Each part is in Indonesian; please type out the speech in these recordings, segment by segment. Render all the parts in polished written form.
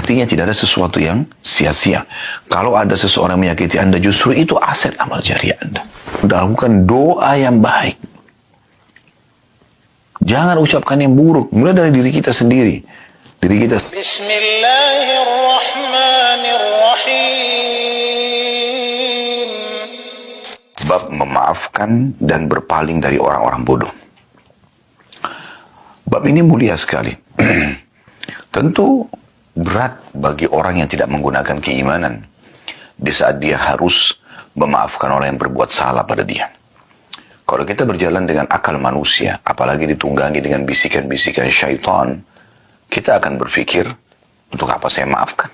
Artinya tidak ada sesuatu yang sia-sia. Kalau ada seseorang menyakiti Anda, justru itu aset amal jariah Anda. Lakukan doa yang baik. Jangan ucapkan yang buruk. Mulai dari diri kita sendiri. Diri kita. Bismillahirrahmanirrahim. Bab memaafkan dan berpaling dari orang-orang bodoh. Bab ini mulia sekali. Tentu berat bagi orang yang tidak menggunakan keimanan di saat dia harus memaafkan orang yang berbuat salah pada dia. Kalau kita berjalan dengan akal manusia, apalagi ditunggangi dengan bisikan-bisikan syaitan, kita akan berpikir, untuk apa saya maafkan?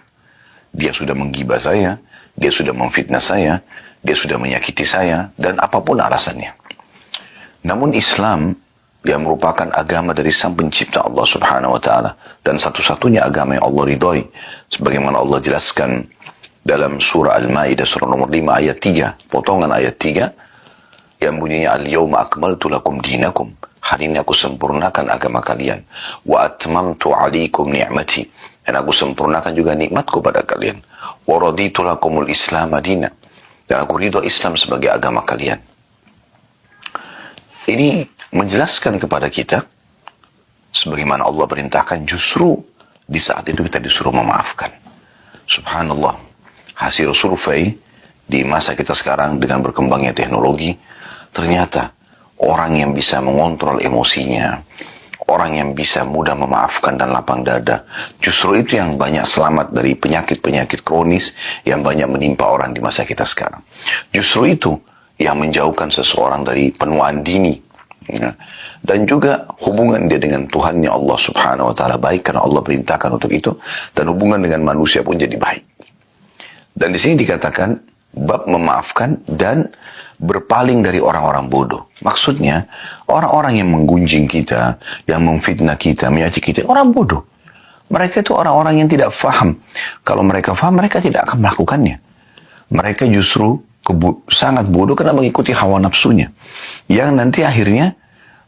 Dia sudah menggibah saya, dia sudah memfitnah saya, dia sudah menyakiti saya, dan apapun alasannya. Namun Islam yang merupakan agama dari Sang Pencipta Allah Subhanahu wa taala dan satu-satunya agama yang Allah ridhai, sebagaimana Allah jelaskan dalam surah Al-Maidah surah nomor 5 ayat 3, potongan ayat 3 yang bunyinya al-yauma akmaltu lakum dinakum, hari ini aku sempurnakan agama kalian, wa atmamtu 'alaikum ni'mati, dan aku sempurnakan juga nikmatku pada kalian, wa raditu lakumul islam madina, dan aku ridho Islam sebagai agama kalian. Ini menjelaskan kepada kita sebagaimana Allah perintahkan, justru di saat itu kita disuruh memaafkan. Subhanallah, hasil survei di masa kita sekarang dengan berkembangnya teknologi, ternyata orang yang bisa mengontrol emosinya, orang yang bisa mudah memaafkan dan lapang dada, justru itu yang banyak selamat dari penyakit-penyakit kronis yang banyak menimpa orang di masa kita sekarang. Justru itu yang menjauhkan seseorang dari penuaan dini. Ya. Dan juga hubungan dia dengan Tuhannya Allah Subhanahu wa taala baik karena Allah perintahkan untuk itu, dan hubungan dengan manusia pun jadi baik. Dan di sini dikatakan bab memaafkan dan berpaling dari orang-orang bodoh. Maksudnya orang-orang yang menggunjing kita, yang memfitnah kita, menyakiti kita, orang bodoh. Mereka itu orang-orang yang tidak faham. Kalau mereka faham, mereka tidak akan melakukannya. Mereka justru sangat bodoh karena mengikuti hawa nafsunya, yang nanti akhirnya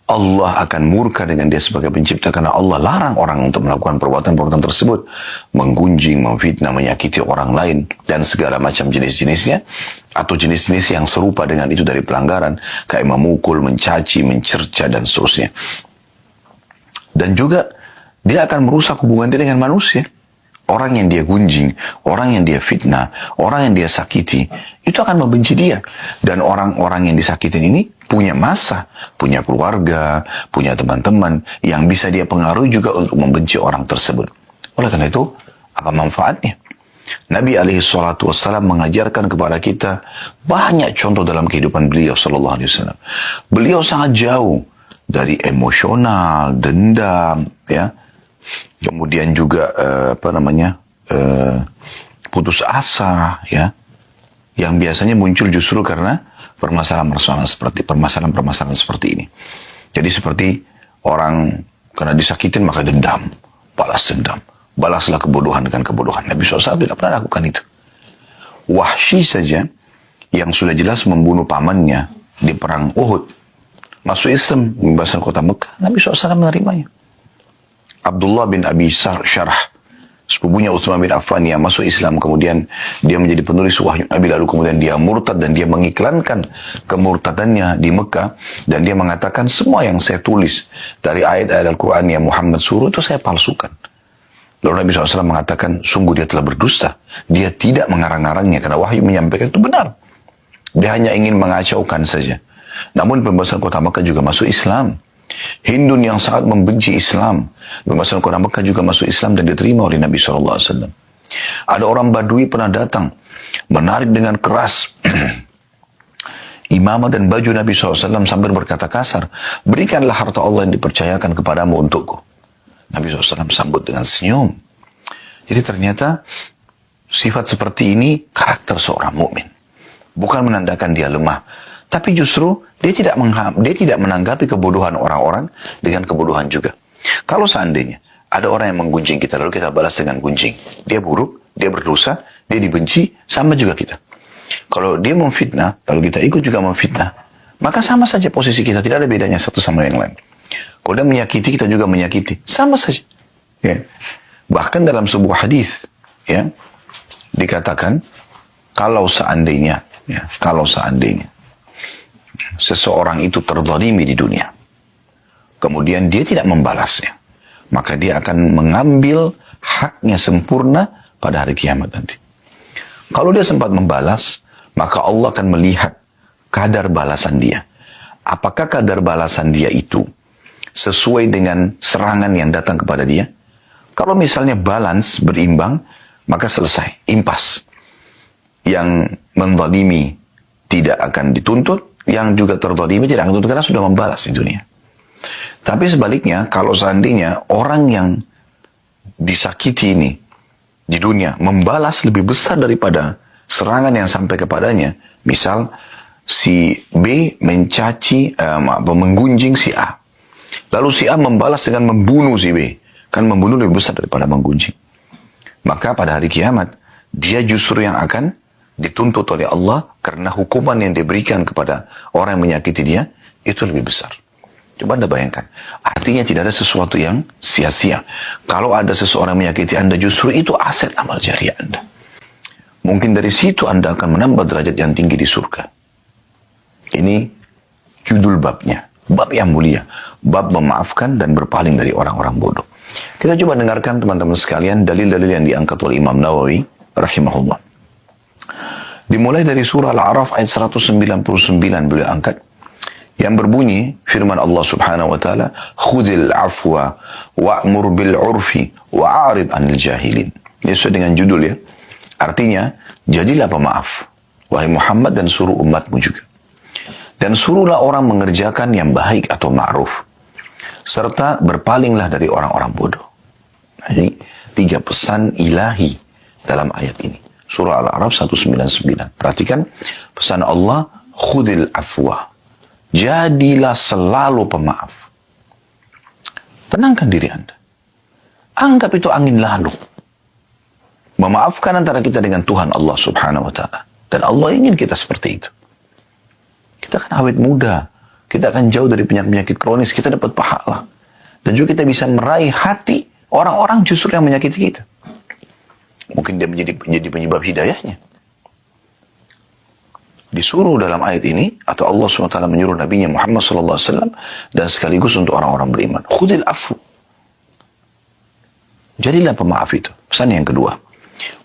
Allah akan murka dengan dia sebagai pencipta, karena Allah larang orang untuk melakukan perbuatan-perbuatan tersebut, menggunjing, memfitnah, menyakiti orang lain, dan segala macam jenis-jenisnya, atau jenis-jenis yang serupa dengan itu dari pelanggaran, kayak memukul, mencaci, mencerca, dan seterusnya. Dan juga dia akan merusak hubungan dia dengan manusia. Orang yang dia gunjing, orang yang dia fitnah, orang yang dia sakiti, itu akan membenci dia. Dan orang-orang yang disakitin ini punya masa, punya keluarga, punya teman-teman yang bisa dia pengaruhi juga untuk membenci orang tersebut. Oleh karena itu, apa manfaatnya? Nabi SAW mengajarkan kepada kita banyak contoh dalam kehidupan beliau SAW. Beliau sangat jauh dari emosional, dendam, ya. Kemudian juga putus asa, ya, yang biasanya muncul justru karena permasalahan-permasalahan seperti ini. Jadi seperti orang karena disakitin maka dendam, balas dendam, balaslah kebodohan dengan kebodohan. Nabi SAW tidak pernah lakukan itu. Wahsy saja yang sudah jelas membunuh pamannya di perang Uhud, masuk Islam, membebaskan kota Mekah, Nabi SAW menerimanya. Abdullah bin Abi Syarah, sepupunya Utsman bin Affan yang masuk Islam, kemudian dia menjadi penulis wahyu Nabi, lalu kemudian dia murtad dan dia mengiklankan kemurtadannya di Mekah, dan dia mengatakan semua yang saya tulis dari ayat-ayat Al-Quran yang Muhammad suruh itu saya palsukan. Lalu Nabi SAW mengatakan, sungguh dia telah berdusta, dia tidak mengarang-arangnya karena wahyu menyampaikan itu benar, dia hanya ingin mengacaukan saja. Namun pembebasan kota Mekah juga masuk Islam. Hindun yang sangat membenci Islam, pembebasan kota Mekah juga masuk Islam dan diterima oleh Nabi SAW. Ada orang Badui pernah datang, menarik dengan keras imamah dan baju Nabi SAW sambil berkata kasar, berikanlah harta Allah yang dipercayakan kepadamu untukku. Nabi SAW sambut dengan senyum. Jadi ternyata sifat seperti ini karakter seorang mukmin, bukan menandakan dia lemah, tapi justru dia tidak menanggapi kebodohan orang-orang dengan kebodohan juga. Kalau seandainya ada orang yang menggunjing kita, lalu kita balas dengan gunjing, dia buruk, dia berdosa, dia dibenci, sama juga kita. Kalau dia memfitnah, lalu kita ikut juga memfitnah, maka sama saja posisi kita, tidak ada bedanya satu sama yang lain. Kalau dia menyakiti, kita juga menyakiti, sama saja. Ya. Bahkan dalam sebuah hadis, ya, dikatakan kalau seandainya seseorang itu terzalimi di dunia, kemudian dia tidak membalasnya, maka dia akan mengambil haknya sempurna pada hari kiamat nanti. Kalau dia sempat membalas, maka Allah akan melihat kadar balasan dia. Apakah kadar balasan dia itu sesuai dengan serangan yang datang kepada dia? Kalau misalnya balance, berimbang, maka selesai, impas. Yang menzalimi tidak akan dituntut, yang juga terzalimi tidak akan dituntut karena sudah membalas di dunia. Tapi sebaliknya, kalau seandainya orang yang disakiti ini di dunia membalas lebih besar daripada serangan yang sampai kepadanya, misal si B mencaci, menggunjing si A, lalu si A membalas dengan membunuh si B, kan membunuh lebih besar daripada menggunjing. Maka pada hari kiamat dia justru yang akan dituntut oleh Allah karena hukuman yang diberikan kepada orang yang menyakiti dia itu lebih besar. Coba Anda bayangkan, artinya tidak ada sesuatu yang sia-sia. Kalau ada seseorang menyakiti Anda, justru itu aset amal jariah Anda. Mungkin dari situ Anda akan menambah derajat yang tinggi di surga. Ini judul babnya, bab yang mulia, bab memaafkan dan berpaling dari orang-orang bodoh. Kita coba dengarkan teman-teman sekalian dalil-dalil yang diangkat oleh Imam Nawawi rahimahullah. Dimulai dari surah Al-A'raf ayat 199 beliau angkat, yang berbunyi firman Allah Subhanahu wa taala, "Khudhil afwa wa'mur bil 'urfi wa'arid 'anil jahilin." Ini sesuai dengan judul ya. Artinya, jadilah pemaaf wahai Muhammad dan suruh umatmu juga. Dan suruhlah orang mengerjakan yang baik atau ma'ruf, serta berpalinglah dari orang-orang bodoh. Nah, ini 3 pesan ilahi dalam ayat ini. Surah Al-A'raf 199. Perhatikan pesan Allah, khudil afwa. Jadilah selalu pemaaf. Tenangkan diri Anda. Anggap itu angin lalu. Memaafkan antara kita dengan Tuhan Allah Subhanahu wa ta'ala. Dan Allah ingin kita seperti itu. Kita akan awet muda. Kita akan jauh dari penyakit-penyakit kronis. Kita dapat pahala. Dan juga kita bisa meraih hati orang-orang justru yang menyakiti kita. Mungkin dia menjadi penyebab hidayahnya. Disuruh dalam ayat ini, atau Allah SWT menyuruh Nabi Muhammad SAW, dan sekaligus untuk orang-orang beriman. Khudil afu. Jadilah pemaaf itu. Pesan yang kedua.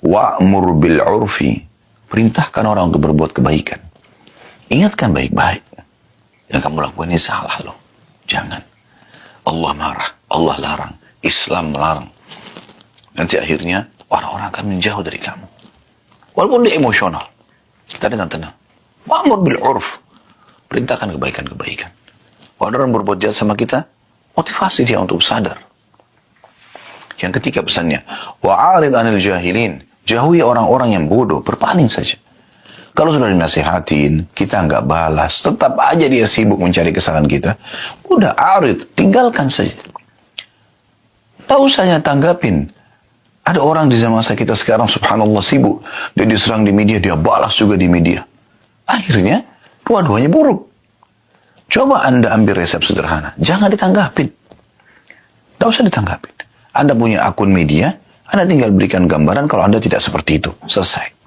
Wa'mur bil 'urfi. Perintahkan orang untuk berbuat kebaikan. Ingatkan baik-baik. Yang kamu lakukan ini salah loh. Jangan. Allah marah. Allah larang. Islam melarang. Nanti akhirnya orang-orang akan menjauh dari kamu. Walaupun dia emosional. Kita dengan tenang. Wa'mur bil 'urf. Perintahkan kebaikan-kebaikan. Kalau orang berbuat jahat sama kita, motivasi dia untuk sadar. Yang ketiga pesannya, wa'arid 'anil jahilin. Jauhi orang-orang yang bodoh, berpaling saja. Kalau sudah dinasihatin, kita nggak balas, tetap aja dia sibuk mencari kesalahan kita. Udah arid, tinggalkan saja. Tak usah ya tanggapin. Ada orang di zaman kita sekarang, subhanallah, sibuk. Dia diserang di media, dia balas juga di media. Akhirnya, dua-duanya buruk. Coba Anda ambil resep sederhana. Jangan ditanggapin. Tidak usah ditanggapin. Anda punya akun media, Anda tinggal berikan gambaran kalau Anda tidak seperti itu. Selesai.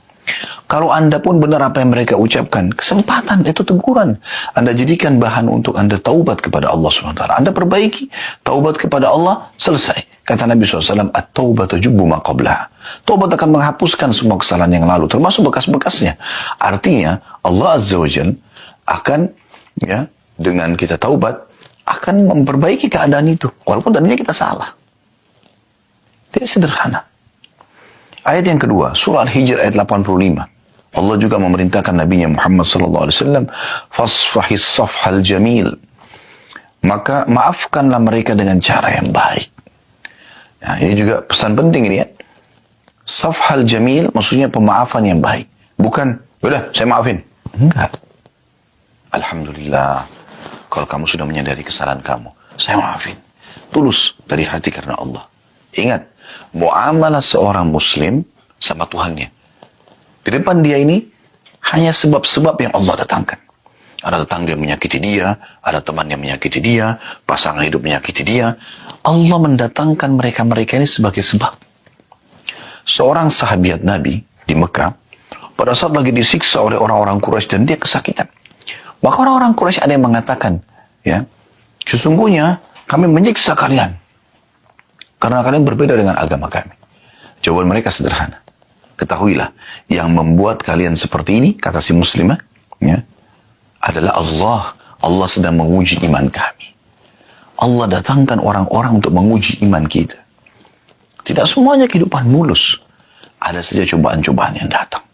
Kalau Anda pun benar apa yang mereka ucapkan, kesempatan itu teguran. Anda jadikan bahan untuk Anda taubat kepada Allah SWT. Anda perbaiki, taubat kepada Allah, selesai. Kata Nabi SAW, at-taubatu jubbu ma qablaha. Taubat akan menghapuskan semua kesalahan yang lalu, termasuk bekas-bekasnya. Artinya, Allah Azza wa Jalla akan, ya, dengan kita taubat, akan memperbaiki keadaan itu. Walaupun tadinya kita salah. Ini sederhana. Ayat yang kedua, surah Al-Hijr ayat 85. Allah juga memerintahkan Nabi Muhammad SAW, fasfahis safhal jamil. Maka maafkanlah mereka dengan cara yang baik. Nah, ini juga pesan penting ini ya. Safhal jamil maksudnya pemaafan yang baik. Bukan, udah saya maafin. Enggak. Alhamdulillah. Kalau kamu sudah menyadari kesalahan kamu, saya maafin. Tulus dari hati karena Allah. Ingat, muamalah seorang muslim sama Tuhannya. Di depan dia ini hanya sebab-sebab yang Allah datangkan. Ada tetangga yang menyakiti dia, ada teman yang menyakiti dia, pasangan hidup menyakiti dia. Allah mendatangkan mereka-mereka ini sebagai sebab. Seorang sahabat Nabi di Mekah, pada saat lagi disiksa oleh orang-orang Quraisy dan dia kesakitan. Maka orang-orang Quraisy ada yang mengatakan, ya, sesungguhnya kami menyiksa kalian karena kalian berbeda dengan agama kami. Jawaban mereka sederhana. Ketahuilah, yang membuat kalian seperti ini, kata si muslimah, ya, adalah Allah. Allah sedang menguji iman kami. Allah datangkan orang-orang untuk menguji iman kita. Tidak semuanya kehidupan mulus. Ada saja cobaan-cobaan yang datang.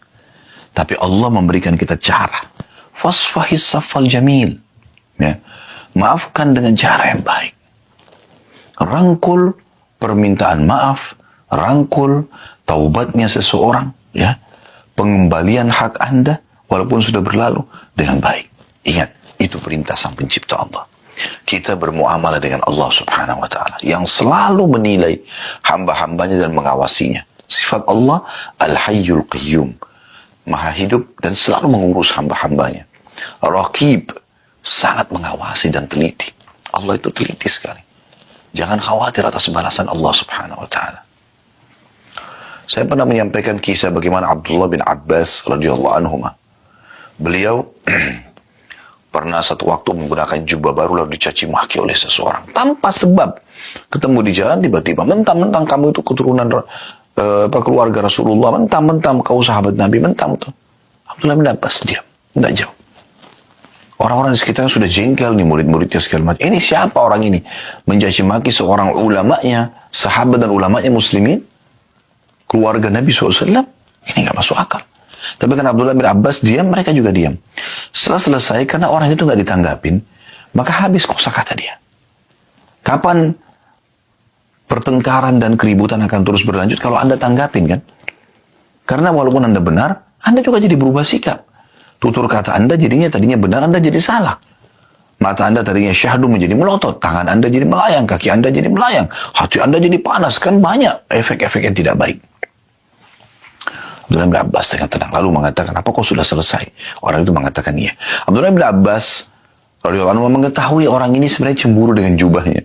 Tapi Allah memberikan kita cara. Fasfahis safal jamil. Ya. Maafkan dengan cara yang baik. Rangkul permintaan maaf. Rangkul taubatnya seseorang. Ya. Pengembalian hak Anda walaupun sudah berlalu dengan baik. Ingat, itu perintah Sang Pencipta Allah. Kita bermuamalah dengan Allah Subhanahu wa ta'ala yang selalu menilai hamba-hambanya dan mengawasinya. Sifat Allah Al-Hayyul Qayyum, Maha hidup dan selalu mengurus hamba-hambanya. Raqib, sangat mengawasi dan teliti. Allah itu teliti sekali. Jangan khawatir atas balasan Allah Subhanahu wa ta'ala. Saya pernah menyampaikan kisah bagaimana Abdullah bin Abbas radhiyallahu anhu. Beliau pernah satu waktu menggunakan jubah baru lalu dicaci maki oleh seseorang tanpa sebab. Ketemu di jalan tiba-tiba, mentang-mentang kamu itu keturunan keluarga Rasulullah, mentang-mentang kau sahabat Nabi, mentang-mentang. Abdullah bin Abbas diam, tidak jauh. Orang-orang di sekitarnya sudah jengkel nih, murid-muridnya segala macam. Ini siapa orang ini? Mencaci maki seorang ulamanya, sahabat dan ulamanya muslimin, keluarga Nabi SAW. Ini nggak masuk akal. Tapi karena Abdullah bin Abbas diam, mereka juga diam. Setelah selesai, karena orang itu nggak ditanggapin, maka habis kosakata dia. Kapan pertengkaran dan keributan akan terus berlanjut kalau Anda tanggapin, kan? Karena walaupun Anda benar, Anda juga jadi berubah sikap. Tutur kata Anda tadinya benar, Anda jadi salah. Mata Anda tadinya syahdu menjadi melotot, tangan Anda jadi melayang, kaki Anda jadi melayang, hati Anda jadi panas, kan banyak efek-efek yang tidak baik. Abdullah bin Abbas dengan tenang lalu mengatakan, apa kau sudah selesai? Orang itu mengatakan iya. Abdullah bin Abbas radhiyallahu anhu mengetahui orang ini sebenarnya cemburu dengan jubahnya.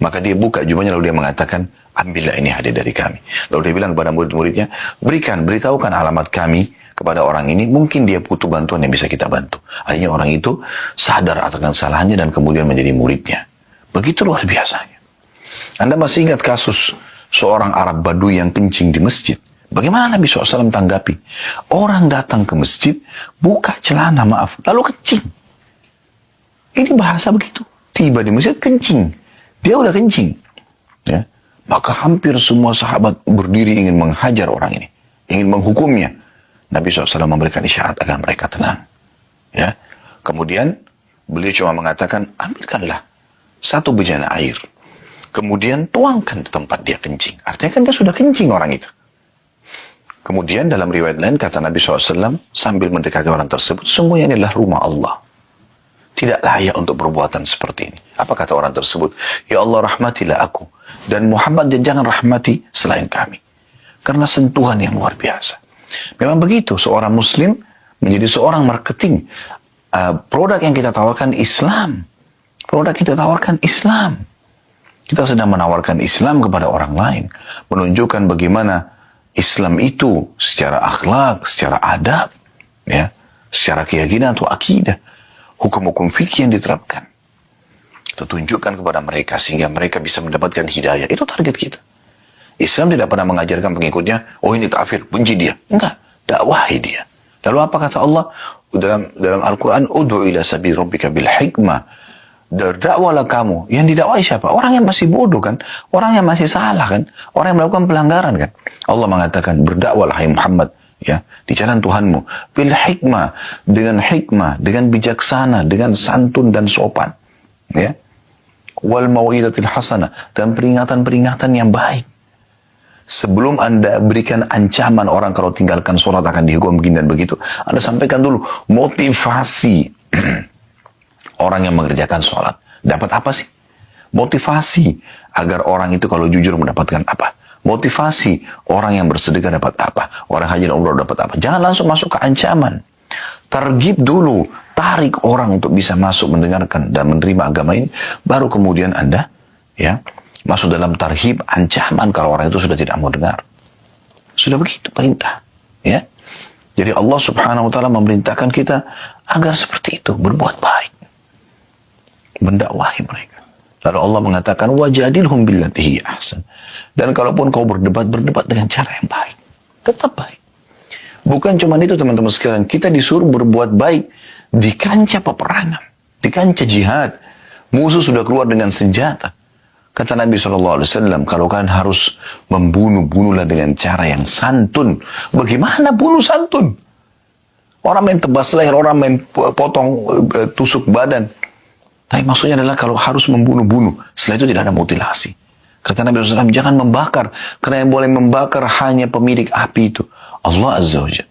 Maka dia buka jubahnya lalu dia mengatakan, ambillah ini hadiah dari kami. Lalu dia bilang kepada murid-muridnya, beritahukan alamat kami kepada orang ini, mungkin dia butuh bantuan yang bisa kita bantu. Akhirnya orang itu sadar akan kesalahannya dan kemudian menjadi muridnya. Begitu luar biasanya. Anda masih ingat kasus seorang Arab Badui yang kencing di masjid? Bagaimana Nabi SAW tanggapi? Orang datang ke masjid, buka celana, lalu kencing. Ini bahasa begitu. Tiba di masjid, kencing. Dia udah kencing. Ya. Maka hampir semua sahabat berdiri ingin menghajar orang ini. Ingin menghukumnya. Nabi SAW memberikan isyarat agar mereka tenang. Ya. Kemudian, beliau cuma mengatakan, ambilkanlah satu bejana air. Kemudian tuangkan di tempat dia kencing. Artinya kan dia sudah kencing orang itu. Kemudian dalam riwayat lain kata Nabi SAW sambil mendekati orang tersebut, sungguhnya ini adalah rumah Allah. Tidak layak untuk perbuatan seperti ini. Apa kata orang tersebut? Ya Allah, rahmatilah aku. Dan Muhammad, dan jangan rahmati selain kami. Karena sentuhan yang luar biasa. Memang begitu, seorang muslim menjadi seorang marketing. Produk yang kita tawarkan Islam. Produk yang kita tawarkan Islam. Kita sedang menawarkan Islam kepada orang lain. Menunjukkan bagaimana Islam itu secara akhlak, secara adab, ya, secara keyakinan atau akidah, hukum-hukum fikih yang diterapkan. Kita tunjukkan kepada mereka sehingga mereka bisa mendapatkan hidayah. Itu target kita. Islam tidak pernah mengajarkan pengikutnya, oh ini kafir, benci dia. Enggak, dakwahi dia. Lalu apa kata Allah dalam Al-Quran? Ud'u ila sabil rabbika bil hikmah. Dakwalah kamu. Yang didakwai siapa? Orang yang masih bodoh kan? Orang yang masih salah kan? Orang yang melakukan pelanggaran kan? Allah mengatakan, berdakwalah hai Muhammad, ya, di jalan Tuhanmu. Bil hikmah, dengan bijaksana, dengan santun dan sopan. Ya. Wal mau'izatil hasanah, dan peringatan-peringatan yang baik. Sebelum Anda berikan ancaman orang kalau tinggalkan sholat akan dihukum begini dan begitu, Anda sampaikan dulu motivasi orang yang mengerjakan sholat. Dapat apa sih? Motivasi agar orang itu kalau jujur mendapatkan apa? Motivasi orang yang bersedekah dapat apa? Orang haji dan umrah dapat apa? Jangan langsung masuk ke ancaman. Targib dulu. Tarik orang untuk bisa masuk mendengarkan dan menerima agama ini. Baru kemudian Anda ya masuk dalam tarhib, ancaman kalau orang itu sudah tidak mau dengar. Sudah begitu perintah. Ya. Jadi Allah subhanahu wa ta'ala memerintahkan kita agar seperti itu, berbuat baik. Mendakwahi mereka. Lalu Allah mengatakan, wajadilhum billati hiya ahsan. Dan kalaupun kau berdebat dengan cara yang baik. Tetap baik. Bukan cuma itu teman-teman sekalian, kita disuruh berbuat baik di kancah peperangan, di kancah jihad. Musuh sudah keluar dengan senjata. Kata Nabi SAW, kalau kalian harus membunuh-bunuhlah dengan cara yang santun. Bagaimana bunuh santun? Orang main tebas leher, orang main potong, tusuk badan. Tapi maksudnya adalah kalau harus membunuh-bunuh, setelah itu tidak ada mutilasi. Kata Nabi SAW, jangan membakar. Karena yang boleh membakar hanya pemilik api itu. Allah Azza wa Jalla.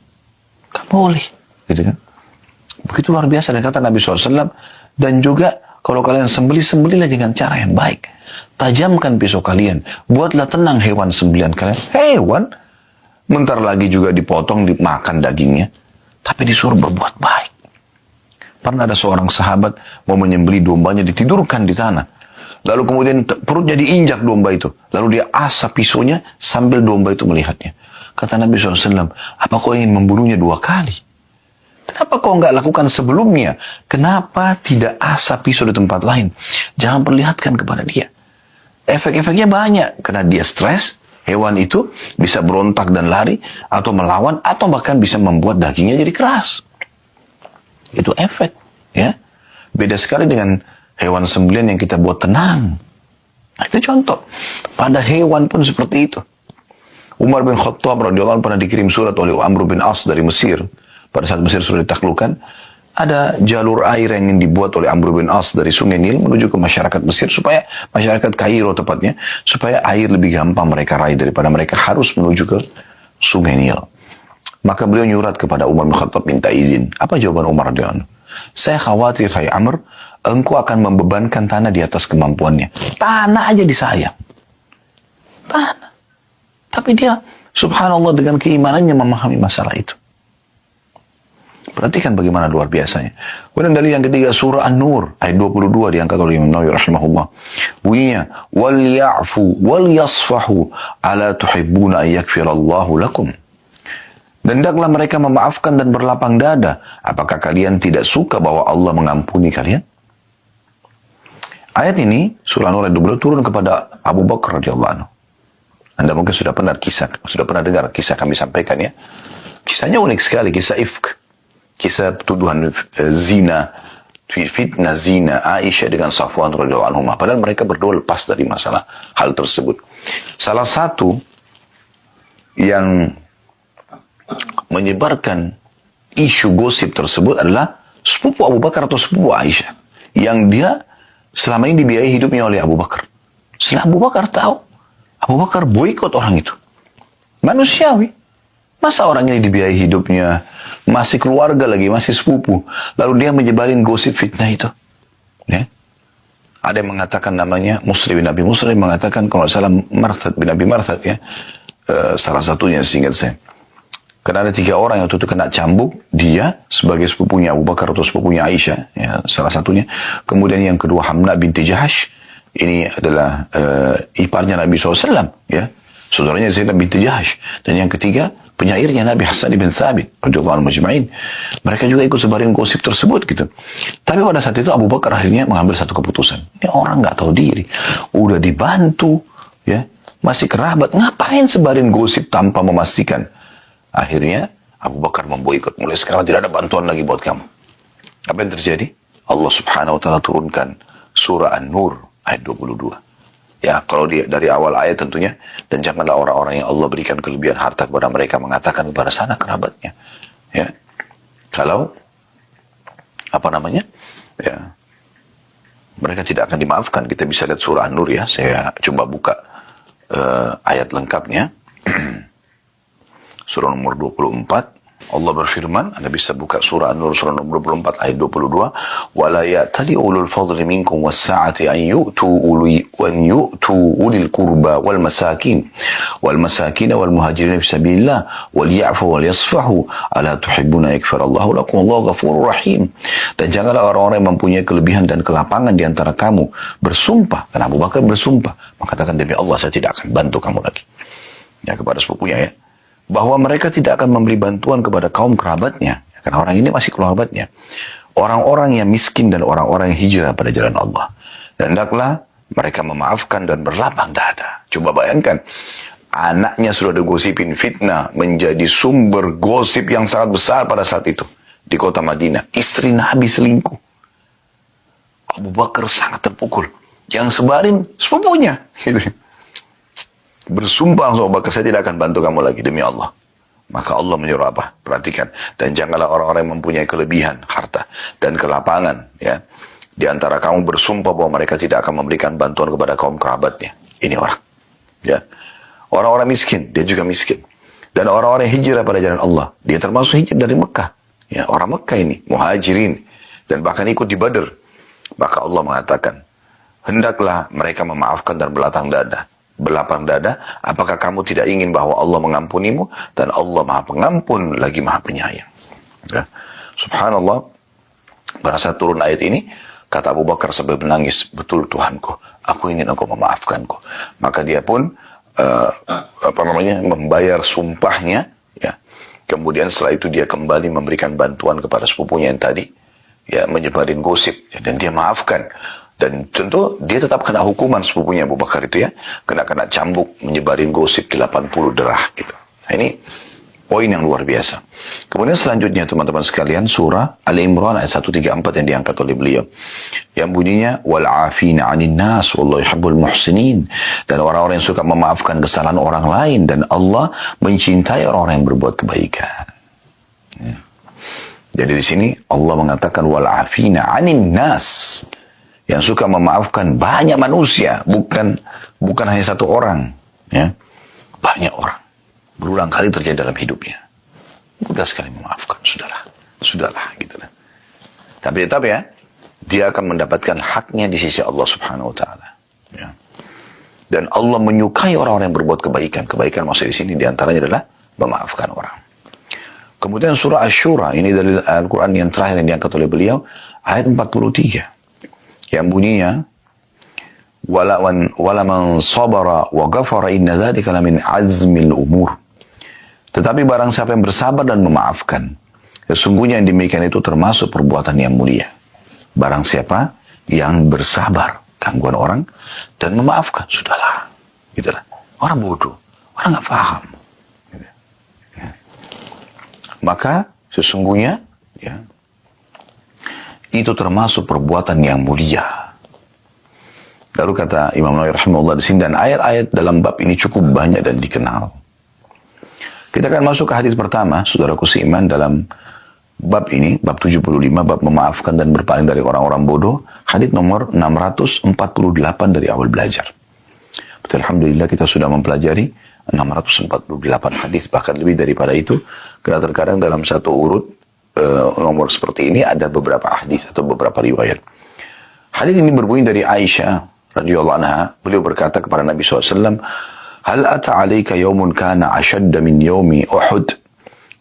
Gak boleh. Gitu kan? Begitu luar biasa. Dan kata Nabi SAW, dan juga kalau kalian sembelih-sembelihlah dengan cara yang baik. Tajamkan pisau kalian. Buatlah tenang hewan sembelihan kalian. Hewan. Bentar lagi juga dipotong, dimakan dagingnya. Tapi disuruh berbuat baik. Pernah ada seorang sahabat mau menyembelih dombanya, ditidurkan di tanah. Lalu kemudian perutnya diinjak domba itu. Lalu dia asap pisaunya sambil domba itu melihatnya. Kata Nabi SAW, apa kau ingin membunuhnya 2 kali? Kenapa kau nggak lakukan sebelumnya? Kenapa tidak asap pisau di tempat lain? Jangan perlihatkan kepada dia. Efek-efeknya banyak. Karena dia stres, hewan itu bisa berontak dan lari, atau melawan, atau bahkan bisa membuat dagingnya jadi keras. Itu efek. Ya. Beda sekali dengan hewan sembelihan yang kita buat tenang. Nah, itu contoh. Pada hewan pun seperti itu. Umar bin Khattab radhiyallahu anhu pernah dikirim surat oleh Amr bin As dari Mesir. Pada saat Mesir sudah ditaklukkan, ada jalur air yang ingin dibuat oleh Amr bin As dari Sungai Nil menuju ke masyarakat Mesir, supaya masyarakat Kairo tepatnya, supaya air lebih gampang mereka raih daripada mereka harus menuju ke Sungai Nil. Maka beliau nyurat kepada Umar bin Khattab minta izin. Apa jawaban Umar radhiyallahu anhu? Saya khawatir, hai Amr, engkau akan membebankan tanah di atas kemampuannya. Tanah aja disayang. Tanah. Tapi dia, subhanallah, dengan keimanannya memahami masalah itu. Perhatikan bagaimana luar biasanya. Kemudian dari yang ketiga, surah An-Nur, ayat 22 diangkat oleh Imam Nawawi rahimahullah. Bunyinya, wal ya'fu wal yasfahu ala tuhibbuna ayyakfirallahu lakum. Dan hendaklah mereka memaafkan dan berlapang dada. Apakah kalian tidak suka bahwa Allah mengampuni kalian? Ayat ini, surah An-Nur ayat 22 turun kepada Abu Bakar radhiyallahu anhu. Anda mungkin sudah pernah dengar kisah kami sampaikan ya. Kisahnya unik sekali, kisah ifk. Kisah tuduhan zina, fitnah zina Aisyah dengan Safwan radhiyallahu anhu. Padahal mereka berdua lepas dari masalah hal tersebut. Salah satu yang menyebarkan isu gosip tersebut adalah sepupu Abu Bakar atau sepupu Aisyah. Yang dia selama ini dibiayai hidupnya oleh Abu Bakar. Setelah Abu Bakar tahu, Abu Bakar boikot orang itu. Manusiawi. Masa orang ini dibiayai hidupnya, masih keluarga lagi, masih sepupu. Lalu dia menyebarin gosip fitnah itu. Ya. Ada yang mengatakan namanya Musri bin Abi Musri, mengatakan kalau salah Marthad bin Abi Marthad ya. Salah satunya seingat saya. Karena ada 3 orang yang waktu itu kena cambuk, dia sebagai sepupunya Abu Bakar atau sepupunya Aisyah, ya, salah satunya. Kemudian yang kedua Hamna binti Jahash, ini adalah iparnya Nabi SAW, ya, saudaranya Zainab binti Jahash. Dan yang ketiga penyairnya Nabi Hasan bin Thabit radhiyallahu anhu majma'in. Mereka juga ikut sebarin gosip tersebut gitu. Tapi pada saat itu Abu Bakar akhirnya mengambil satu keputusan. Ini orang nggak tahu diri, udah dibantu, ya, masih kerabat, ngapain sebarin gosip tanpa memastikan? Akhirnya Abu Bakar memboikot. Mulai sekarang tidak ada bantuan lagi buat kamu. Apa yang terjadi? Allah subhanahu wa ta'ala turunkan surah An-Nur ayat 22. Ya, kalau dari awal ayat tentunya, dan janganlah orang-orang yang Allah berikan kelebihan harta kepada mereka mengatakan kepada sana kerabatnya. Ya. Kalau ya, mereka tidak akan dimaafkan. Kita bisa lihat surah An-Nur ya. Saya coba buka ayat lengkapnya. Surah nomor 24. Allah berfirman, Anda bisa buka surah An-Nur surah nomor 24 ayat 22. Wala ya'tali ulul fadli minkum was-sa'ati an yu'tu ulil qurba wal masakin wal muhajirin fi sabilillah wal ya'fu wal yasfahu ala tuhibbuna yaghfirallahu lakum wallahu ghafurur rahim. Dan janganlah orang-orang yang mempunyai kelebihan dan kelapangan di antara kamu bersumpah, karena Abu Bakar bersumpah mengatakan demi Allah saya tidak akan bantu kamu lagi. Ya, kepada sepupunya ya. bahwa mereka tidak akan memberi bantuan kepada kaum kerabatnya, karena orang ini masih kerabatnya, orang-orang yang miskin dan orang-orang yang hijrah pada jalan Allah. Dan hendaklah mereka memaafkan dan berlapang dada. Coba bayangkan, anaknya sudah digosipin fitnah, menjadi sumber gosip yang sangat besar pada saat itu di kota Madinah. Istri Nabi selingkuh. Abu Bakar sangat terpukul. Yang sebarin sepupunya. Bersumpah sama Abu Bakar, saya tidak akan bantu kamu lagi demi Allah. Maka Allah menyuruh apa? Perhatikan. Dan janganlah orang-orang yang mempunyai kelebihan, harta, dan kelapangan. Ya, di antara kamu bersumpah bahwa mereka tidak akan memberikan bantuan kepada kaum kerabatnya. Ini orang. Ya, orang-orang miskin, dia juga miskin. Dan orang-orang yang hijrah pada jalan Allah. Dia termasuk hijrah dari Mekah. Ya, orang Mekah ini, muhajirin. Dan bahkan ikut di Badr. Maka Allah mengatakan, hendaklah mereka memaafkan dan berlapang dada, apakah kamu tidak ingin bahwa Allah mengampunimu? Dan Allah maha pengampun lagi maha penyayang. Ya. Subhanallah, pada saat turun ayat ini, kata Abu Bakar sambil menangis, betul Tuhanku, aku ingin engkau memaafkanku. Maka dia pun membayar sumpahnya. Ya. Kemudian setelah itu dia kembali memberikan bantuan kepada sepupunya yang tadi, ya, menyebarin gosip, ya, dan dia maafkan. Dan tentu dia tetap kena hukuman sepupunya Abu Bakar itu, ya, kena cambuk, menyebarin gosip 80 derah gitu. Nah, ini poin yang luar biasa. Kemudian selanjutnya teman-teman sekalian, surah Al-Imran ayat 134 yang diangkat oleh beliau, yang bunyinya wal afina 'anil nas wallahu yuhibbul muhsinin, dan orang-orang yang suka memaafkan kesalahan orang lain, dan Allah mencintai orang-orang yang berbuat kebaikan. Ya. Jadi di sini Allah mengatakan wal afina 'anil nas, yang suka memaafkan banyak manusia, bukan hanya satu orang, ya, banyak orang, berulang kali terjadi dalam hidupnya, mudah sekali memaafkan, sudahlah, gitu. Tapi tetap, ya, dia akan mendapatkan haknya di sisi Allah Subhanahu Wa Taala, ya. Dan Allah menyukai orang-orang yang berbuat kebaikan maksud di sini diantaranya adalah memaafkan orang. Kemudian surah Asy-Syura, ini dari Al-Quran yang terakhir yang diangkat oleh beliau, ayat 43. Yang bunyinya wala man sabara wa ghafara inna dzalika lamin azmil umur. Tetapi barang siapa yang bersabar dan memaafkan, sesungguhnya yang demikian itu termasuk perbuatan yang mulia. Barang siapa yang bersabar gangguan orang dan memaafkan, sudahlah, gitulah. Orang bodoh, orang nggak paham. Gitu. Ya. Maka sesungguhnya, ya, itu termasuk perbuatan yang mulia. Lalu kata Imam Nawawi rahimahullah di sini, dan ayat-ayat dalam bab ini cukup banyak dan dikenal. Kita akan masuk ke hadis pertama, saudaraku seiman, dalam bab ini, bab 75, bab memaafkan dan berpaling dari orang-orang bodoh, hadis nomor 648 dari awal belajar. Betul, alhamdulillah kita sudah mempelajari 648 hadis, bahkan lebih daripada itu, karena terkadang dalam satu urut nomor seperti ini ada beberapa hadis atau beberapa riwayat. Hadis ini berbunyi dari Aisyah radhiyallahu anha. Beliau berkata kepada Nabi SAW, "Hal ata 'alaika yawmun kana ashadda min yawmi Uhud?"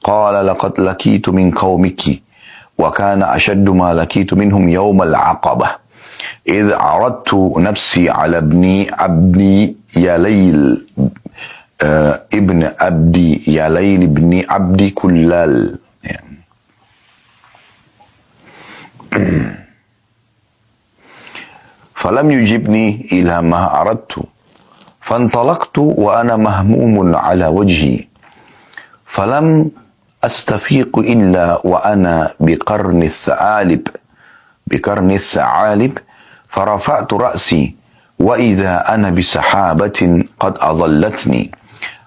Qala laqad lakitu min qaumiki wa kana ashaddu ma lakitu minhum yawm al-'aqabah. إذ عرضت نفسي على ابن يليل ابن عبدي يليل ابن عبدي كلال." فلم يجبني إلى ما أردت فانطلقت وأنا مهموم على وجهي فلم أستفيق إلا وأنا بقرن الثعالب فرفعت رأسي وإذا أنا بسحابة قد أظلتني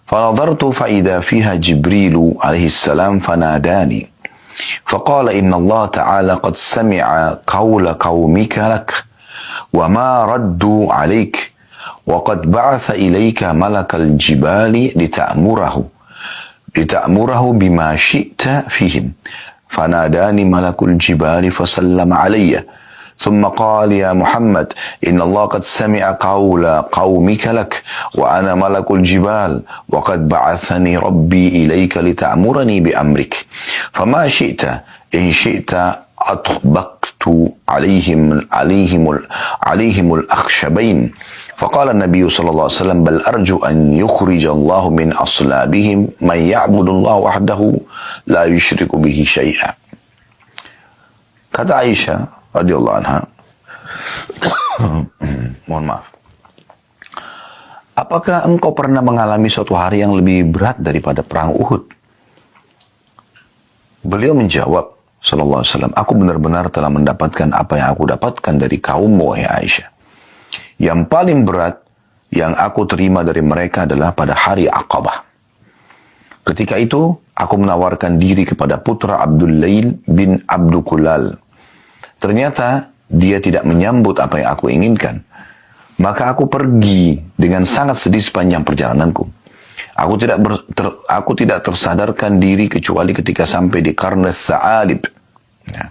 فنظرت فإذا فيها جبريل عليه السلام فناداني فقال إن الله تعالى قد سمع قول قومك لك وما ردوا عليك وقد بعث إليك ملك الجبال لتأمره بما شئت فيهم فناداني ملك الجبال فسلم علي ثم قال يا محمد إن الله قد سمع قول قومك لك وأنا ملك الجبال وقد بعثني ربي إليك لتأمرني بأمرك فما شئت إن شئت أطبقت عليهم الأخشبين فقال النبي صلى الله عليه وسلم بل أرجو أن يخرج الله من أصلابهم من يعبد الله وحده لا يشرك به شيئا. Kata Aisyah radhiyallahu anha, mohon maaf, apakah engkau pernah mengalami suatu hari yang lebih berat daripada perang Uhud? Beliau menjawab, sallallahu alaihi wasallam, aku benar-benar telah mendapatkan apa yang aku dapatkan dari kaummu, wahai Aisyah. Yang paling berat yang aku terima dari mereka adalah pada hari Aqabah. Ketika itu, aku menawarkan diri kepada putra Abdul Lail bin Abdul Kulal. Ternyata dia tidak menyambut apa yang aku inginkan. Maka aku pergi dengan sangat sedih sepanjang perjalananku. Aku tidak tersadarkan diri kecuali ketika sampai di Qarn Tha'alib. Ya.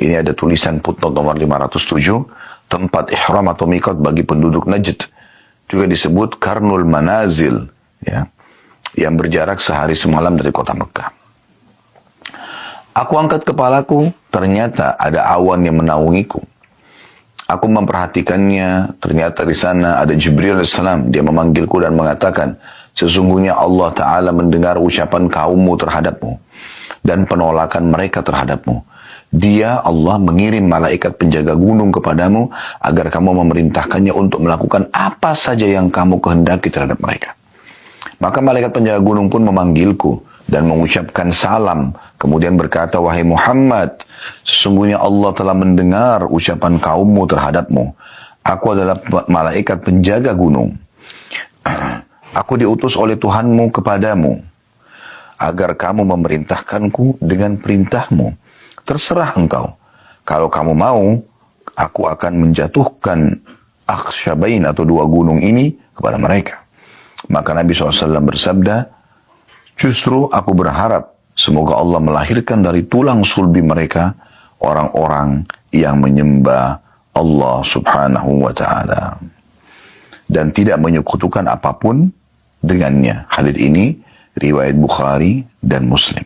Ini ada tulisan footnote nomor 507, tempat ihram atau miqat bagi penduduk Najd. Juga disebut Qarnul Manazil, ya, yang berjarak sehari semalam dari kota Mekah. Aku angkat kepalaku, ternyata ada awan yang menaungiku. Aku memperhatikannya, ternyata di sana ada Jibril AS. Dia memanggilku dan mengatakan, sesungguhnya Allah Ta'ala mendengar ucapan kaummu terhadapmu dan penolakan mereka terhadapmu. Dia, Allah, mengirim malaikat penjaga gunung kepadamu agar kamu memerintahkannya untuk melakukan apa saja yang kamu kehendaki terhadap mereka. Maka malaikat penjaga gunung pun memanggilku dan mengucapkan salam. Kemudian berkata, wahai Muhammad, sesungguhnya Allah telah mendengar ucapan kaummu terhadapmu. Aku adalah malaikat penjaga gunung. Aku diutus oleh Tuhanmu kepadamu agar kamu memerintahkanku dengan perintahmu. Terserah engkau. Kalau kamu mau, aku akan menjatuhkan Akhsyabain atau dua gunung ini kepada mereka. Maka Nabi SAW bersabda, justru aku berharap semoga Allah melahirkan dari tulang sulbi mereka orang-orang yang menyembah Allah Subhanahu wa Ta'ala dan tidak menyekutukan apapun dengannya. Hadits ini riwayat Bukhari dan Muslim.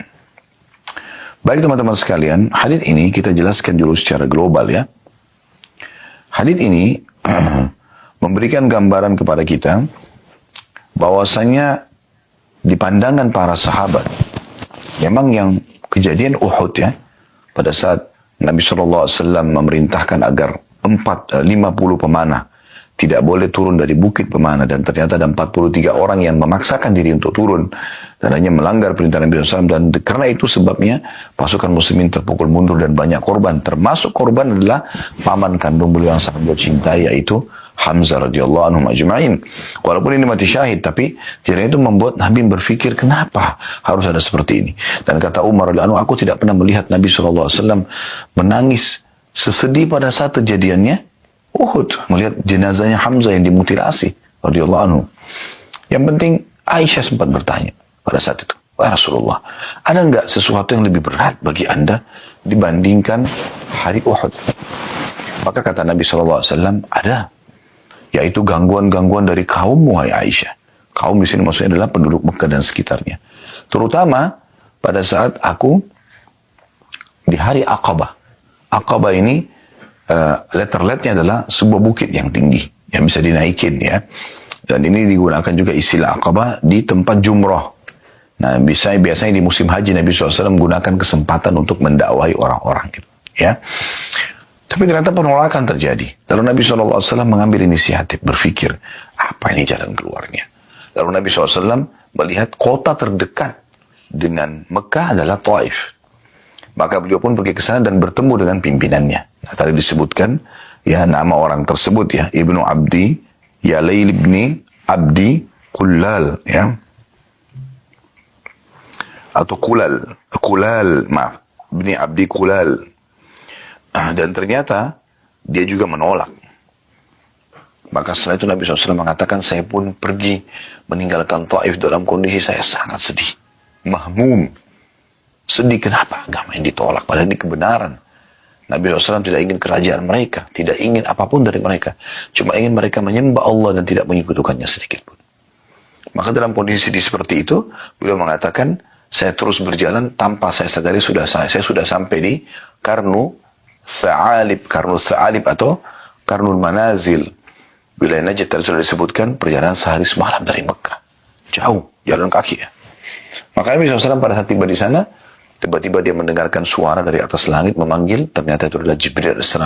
Baik teman-teman sekalian, hadits ini kita jelaskan dulu secara global ya. Hadits ini memberikan gambaran kepada kita bahwasanya di pandangan para sahabat, memang yang kejadian Uhud ya, pada saat Nabi SAW memerintahkan agar 50 pemanah tidak boleh turun dari bukit pemanah, dan ternyata ada 43 orang yang memaksakan diri untuk turun dan hanya melanggar perintah Nabi SAW, dan karena itu sebabnya pasukan muslimin terpukul mundur dan banyak korban, termasuk korban adalah paman kandung beliau yang sangat beliau cintai, yaitu Hamzah radhiyallahu anhu ajma'in. Walaupun ini mati syahid, tapi kiranya itu membuat Nabi berpikir kenapa harus ada seperti ini. Dan kata Umar radhiyallahu anhu, aku tidak pernah melihat Nabi SAW menangis sesedih pada saat kejadiannya Uhud, melihat jenazahnya Hamzah yang dimutilasi radhiyallahu anhu. Yang penting Aisyah sempat bertanya pada saat itu, wahai Rasulullah, ada enggak sesuatu yang lebih berat bagi anda dibandingkan hari Uhud? Maka kata Nabi SAW, ada, yaitu gangguan-gangguan dari kaum, wahai Aisyah. Kaum di sini maksudnya adalah penduduk Mekah dan sekitarnya. Terutama pada saat aku di hari Aqabah. Aqabah ini letter-letternya adalah sebuah bukit yang tinggi yang bisa dinaikin ya. Dan ini digunakan juga istilah Aqabah di tempat jumrah. Nah, biasanya di musim haji Nabi SAW menggunakan kesempatan untuk mendakwai orang-orang gitu ya. Tapi ternyata penolakan terjadi. Lalu Nabi SAW mengambil inisiatif, berpikir, apa ini jalan keluarnya? Lalu Nabi SAW melihat kota terdekat dengan Mekah adalah Taif. Maka beliau pun pergi ke sana dan bertemu dengan pimpinannya. Nah, tadi disebutkan, ya, nama orang tersebut ya, Ibnu Abdi, Yalail ibni Abdi Kulal, ya. Atau Kulal, maaf, Ibni Abdi Kulal. Dan ternyata dia juga menolak. Maka setelah itu Nabi SAW mengatakan, saya pun pergi meninggalkan Taif dalam kondisi saya sangat sedih, mahmum, sedih. Kenapa agama yang ditolak padahal ini kebenaran? Nabi SAW tidak ingin kerajaan mereka, tidak ingin apapun dari mereka, cuma ingin mereka menyembah Allah dan tidak menyekutukannya sedikit pun. Maka dalam kondisi sedih seperti itu, beliau mengatakan, saya terus berjalan tanpa saya sadari saya sudah sampai di Qarnu Tha'alib, Karnul Tha'alib atau Karnul Manazil. Wilayah Najd tadi sudah disebutkan perjalanan sehari semalam dari Mekah. Jauh, jalan kaki ya. Maka Nabi SAW pada saat tiba di sana, tiba-tiba dia mendengarkan suara dari atas langit memanggil, ternyata itu adalah Jibril AS.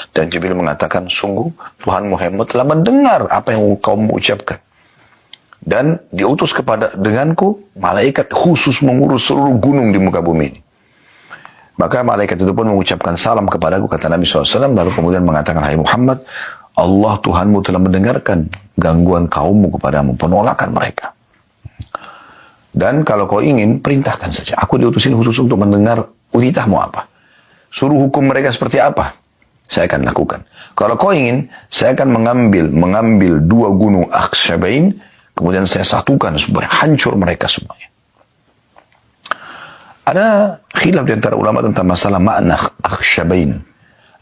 Dan Jibril mengatakan, sungguh Tuhan Muhammad telah mendengar apa yang kamu ucapkan. Dan diutus kepada denganku, malaikat khusus mengurus seluruh gunung di muka bumi ini. Maka malaikat itu pun mengucapkan salam kepadaku, kata Nabi SAW, lalu kemudian mengatakan, hai Muhammad, Allah Tuhanmu telah mendengarkan gangguan kaummu kepadamu, penolakan mereka. Dan kalau kau ingin, perintahkan saja. Aku diutusin khusus untuk mendengar ulitahmu apa. Suruh hukum mereka seperti apa. Saya akan lakukan. Kalau kau ingin, saya akan mengambil dua gunung Akhsyabain, kemudian saya satukan supaya hancur mereka semuanya. Ada khilaf di antara ulama tentang masalah makna Akhsyabain.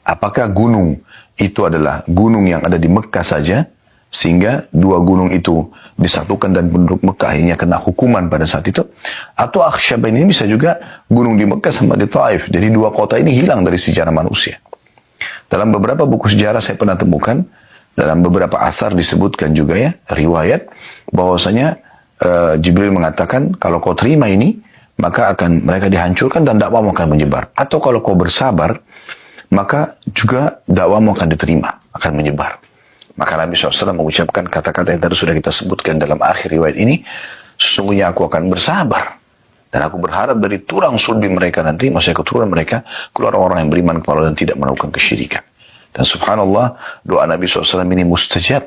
Apakah gunung itu adalah gunung yang ada di Mekah saja, sehingga dua gunung itu disatukan dan penduduk Mekah akhirnya kena hukuman pada saat itu, atau Akhsyabain ini bisa juga gunung di Mekah sama di Taif. Jadi dua kota ini hilang dari sejarah manusia. Dalam beberapa buku sejarah saya pernah temukan, dalam beberapa athar disebutkan juga ya, riwayat bahwasanya Jibril mengatakan, kalau kau terima ini, maka akan mereka dihancurkan dan dakwamu akan menyebar. Atau kalau kau bersabar, maka juga dakwamu akan diterima, akan menyebar. Maka Nabi SAW mengucapkan kata-kata yang tadi sudah kita sebutkan dalam akhir riwayat ini, sesungguhnya aku akan bersabar. Dan aku berharap dari tulang sulbi mereka nanti, maksudnya keturunan mereka, keluar orang yang beriman kepada Allah dan tidak melakukan kesyirikan. Dan subhanallah, doa Nabi SAW ini mustajab.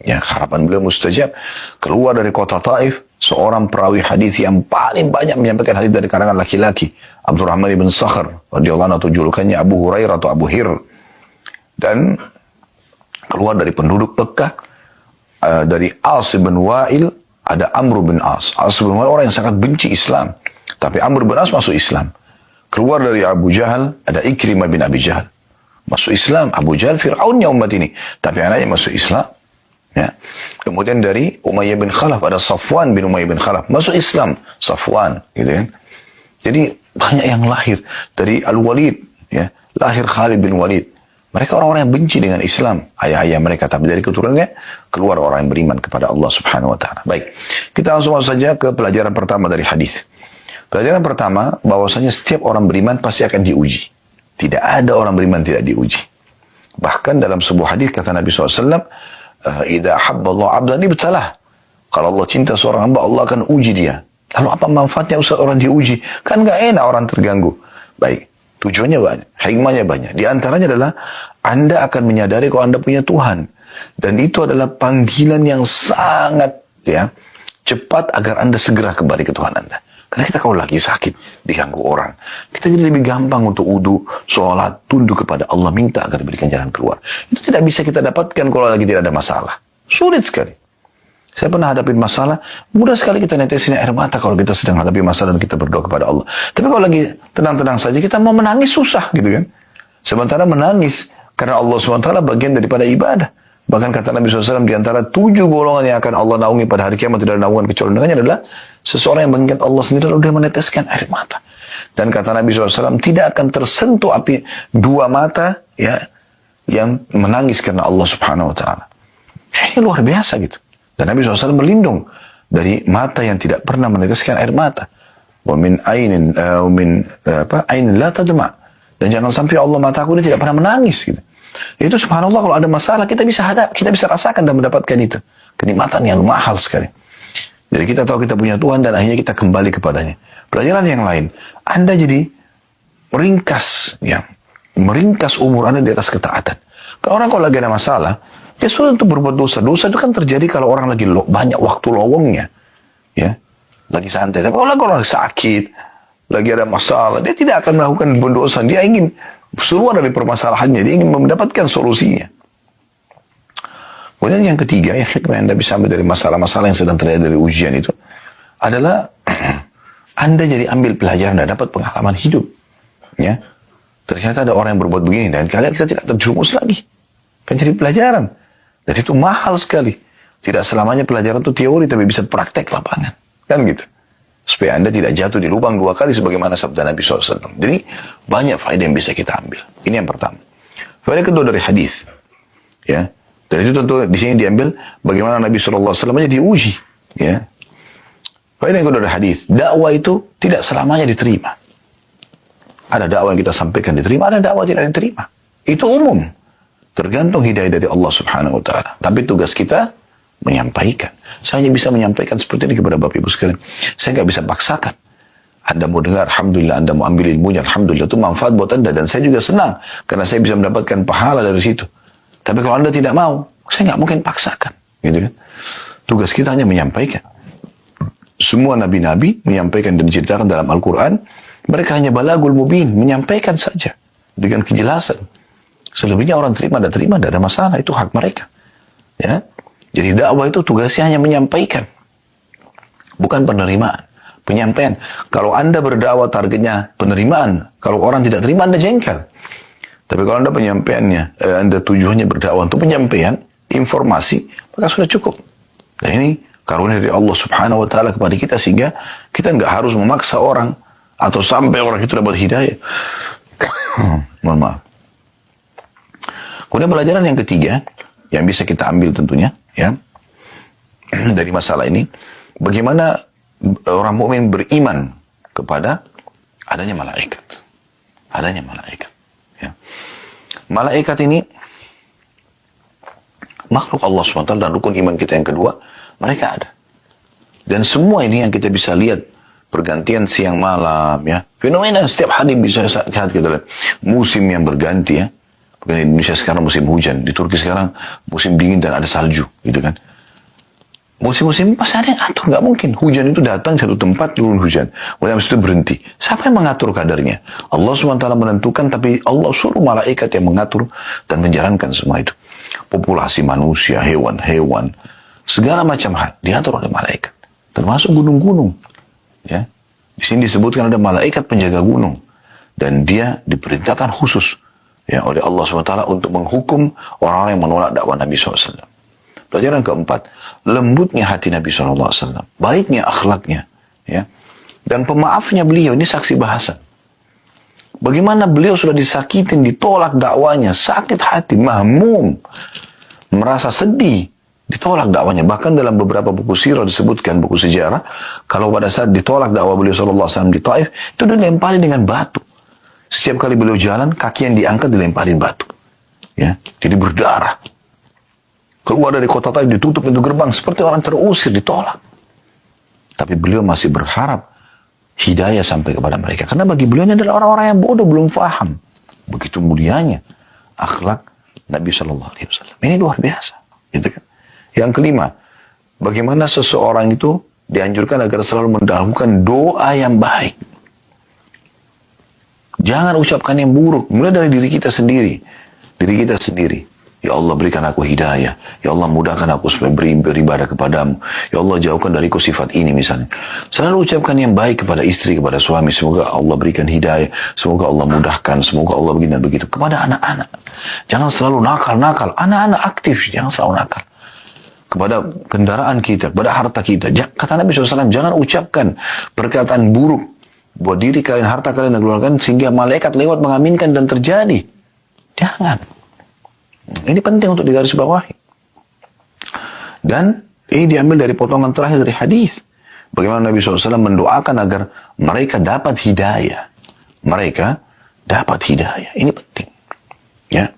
Ya, harapan beliau mustajab. Keluar dari kota Taif, seorang perawi hadis yang paling banyak menyampaikan hadis dari kalangan laki-laki, Abdurrahman ibn Sakhr radhiyallahu anhu, atau julukannya Abu Hurairah atau Abu Hir. Dan keluar dari penduduk Mekah, dari As bin Wa'il, ada Amr bin As. As bin Wa'il orang yang sangat benci Islam, tapi Amr bin As masuk Islam. Keluar dari Abu Jahal, ada Ikrimah bin Abi Jahal, masuk Islam. Abu Jahal Fir'aunnya umat ini, tapi anaknya masuk Islam. Ya. Kemudian dari Umayyah bin Khalaf, ada Safwan bin Umayyah bin Khalaf, masuk Islam. Safwan, gitu kan. Jadi banyak yang lahir dari Al-Walid, ya, lahir Khalid bin Walid. Mereka orang-orang yang benci dengan Islam, ayah-ayah mereka, tapi dari keturunannya keluar orang yang beriman kepada Allah Subhanahu wa taala. Baik. Kita langsung masuk saja ke pelajaran pertama dari hadis. Pelajaran pertama, bahwasanya setiap orang beriman pasti akan diuji. Tidak ada orang beriman tidak diuji. Bahkan dalam sebuah hadis kata Nabi SAW, idza habba Allah 'abdan ibtalah. Kalau Allah cinta seorang hamba, Allah akan uji dia. Lalu apa manfaatnya Ustaz orang diuji? Kan enggak enak orang terganggu. Baik. Tujuannya banyak, hikmahnya banyak. Di antaranya adalah Anda akan menyadari kalau Anda punya Tuhan. Dan itu adalah panggilan yang sangat ya cepat agar Anda segera kembali ke Tuhan Anda. Karena kita kalau lagi sakit, diganggu orang, kita jadi lebih gampang untuk wudu, sholat, tunduk kepada Allah, minta agar diberikan jalan keluar. Itu tidak bisa kita dapatkan kalau lagi tidak ada masalah. Sulit sekali. Saya pernah hadapin masalah, mudah sekali kita netesin air mata kalau kita sedang hadapi masalah dan kita berdoa kepada Allah. Tapi kalau lagi tenang-tenang saja, kita mau menangis susah gitu kan. Sementara menangis, karena Allah SWT bagian daripada ibadah. Bahkan kata Nabi SAW, di antara 7 golongan yang akan Allah naungi pada hari kiamat, tidak ada naungan kecuali dengannya adalah seseorang yang mengingat Allah sendiri lalu dia meneteskan air mata. Dan kata Nabi SAW, tidak akan tersentuh api 2 mata ya yang menangis karena Allah Subhanahu Wa Taala. Ini luar biasa gitu. Dan Nabi SAW berlindung dari mata yang tidak pernah meneteskan air mata. Wa min ainin ainin la tadma. Dan jangan sampai Allah mataku ini tidak pernah menangis gitu. Itu subhanallah, kalau ada masalah kita bisa rasakan dan mendapatkan itu. Kenikmatan yang mahal sekali. Jadi kita tahu kita punya Tuhan dan akhirnya kita kembali kepadanya. Pelajaran yang lain, Anda jadi meringkas umur Anda di atas ketaatan. Kalau orang kalau lagi ada masalah, dia sulit untuk berbuat dosa. Dosa itu kan terjadi kalau orang lagi banyak waktu lowongnya. Ya, lagi santai. Tapi kalau orang sakit, lagi ada masalah, dia tidak akan melakukan dosa. Dia ingin keluar dari permasalahannya. Dia ingin mendapatkan solusinya. Kemudian yang ketiga, yang hikmah yang Anda bisa ambil dari masalah-masalah yang sedang terjadi dari ujian itu adalah Anda jadi ambil pelajaran dan dapat pengalaman hidup. Ya, ternyata ada orang yang berbuat begini dan kalian kita tidak terjerumus lagi. Kan jadi pelajaran. Dan itu mahal sekali. Tidak selamanya pelajaran itu teori, tapi bisa praktek lapangan. Kan gitu. supaya Anda tidak jatuh di lubang 2 kali sebagaimana sabda Nabi SAW. Jadi banyak faedah yang bisa kita ambil. Ini yang pertama. Faedah kedua dari hadis, ya. Dan itu tentu di sini diambil bagaimana Nabi SAW aja diuji, ya. Faedah yang kedua dari hadis, dakwah itu tidak selamanya diterima. Ada dakwah yang kita sampaikan diterima, ada dakwah tidak diterima. Itu umum. Tergantung hidayah dari Allah Subhanahu wa taala. Tapi tugas kita menyampaikan. Saya hanya bisa menyampaikan seperti ini kepada Bapak Ibu sekalian. Saya nggak bisa paksakan. Anda mau dengar, alhamdulillah. Anda mau ambil ilmunya, alhamdulillah. Itu manfaat buat Anda. Dan saya juga senang. Karena saya bisa mendapatkan pahala dari situ. Tapi kalau Anda tidak mau, saya nggak mungkin paksakan. Gitu kan? Tugas kita hanya menyampaikan. Semua nabi-nabi menyampaikan dan diceritakan dalam Al-Quran. Mereka hanya balagul mubin. Menyampaikan saja. Dengan kejelasan. Selebihnya orang terima, tidak ada masalah. Itu hak mereka. Ya. Jadi dakwah itu tugasnya hanya menyampaikan. Bukan penerimaan. Penyampaian. Kalau Anda berdakwah targetnya penerimaan. Kalau orang tidak terima, Anda jengkel. Tapi kalau Anda penyampaiannya, Anda tujuannya berdakwah untuk penyampaian, informasi, maka sudah cukup. Dan ini karunia dari Allah Subhanahu wa taala kepada kita, sehingga kita nggak harus memaksa orang atau sampai orang itu dapat hidayah. Mohon maaf. Kemudian pelajaran yang ketiga yang bisa kita ambil tentunya, ya, dari masalah ini, bagaimana orang mukmin beriman kepada adanya malaikat. Adanya malaikat. Ya. Malaikat ini makhluk Allah SWT, dan rukun iman kita yang kedua, mereka ada. Dan semua ini yang kita bisa lihat, pergantian siang malam, ya, fenomena setiap hari bisa saat kita lihat. Musim yang berganti, ya. Di Indonesia sekarang musim hujan, di Turki sekarang musim dingin dan ada salju, gitu kan. Musim-musim pasti ada yang atur, nggak mungkin. Hujan itu datang satu tempat, turun hujan. Kemudian habis itu berhenti. Siapa yang mengatur kadarnya? Allah SWT menentukan, tapi Allah suruh malaikat yang mengatur dan menjalankan semua itu. Populasi manusia, hewan-hewan, segala macam hal diatur oleh malaikat. Termasuk gunung-gunung. Ya. Di sini disebutkan ada malaikat penjaga gunung. Dan dia diperintahkan khusus, ya, oleh Allah SWT untuk menghukum orang-orang yang menolak dakwah Nabi SAW. Pelajaran keempat, lembutnya hati Nabi SAW, baiknya akhlaknya, ya, dan pemaafnya beliau. Ini saksi bahasa. Bagaimana beliau sudah disakitin, ditolak dakwanya, sakit hati, mahmum, merasa sedih, ditolak dakwanya. Bahkan dalam beberapa buku sirah disebutkan, buku sejarah, kalau pada saat ditolak dakwah beliau SAW di Taif, itu dilempari dengan batu. Setiap kali beliau jalan, kaki yang diangkat dilemparin batu. Ya, jadi berdarah. Keluar dari kota Taif, ditutup pintu gerbang, seperti orang terusir, ditolak. Tapi beliau masih berharap hidayah sampai kepada mereka. Karena bagi beliau ini adalah orang-orang yang bodoh, belum faham. Begitu mulianya akhlak Nabi SAW. Ini luar biasa. Gitu kan? Yang kelima, bagaimana seseorang itu dianjurkan agar selalu mendahulukan doa yang baik. Jangan ucapkan yang buruk. Mulai dari diri kita sendiri. Diri kita sendiri. Ya Allah, berikan aku hidayah. Ya Allah, mudahkan aku supaya beribadah kepadamu. Ya Allah, jauhkan dariku sifat ini misalnya. Selalu ucapkan yang baik kepada istri, kepada suami. Semoga Allah berikan hidayah. Semoga Allah mudahkan. Semoga Allah begini dan begitu. Kepada anak-anak. Jangan selalu nakal-nakal. Anak-anak aktif. Jangan selalu nakal. Kepada kendaraan kita, kepada harta kita. Kata Nabi SAW, jangan ucapkan perkataan buruk buat diri kalian, harta kalian, dan keluarga, sehingga malaikat lewat mengaminkan dan terjadi. Jangan. Ini penting untuk digarisbawahi. Dan ini diambil dari potongan terakhir dari hadis. Bagaimana Nabi SAW mendoakan agar mereka dapat hidayah. Mereka dapat hidayah. Ini penting. Ya.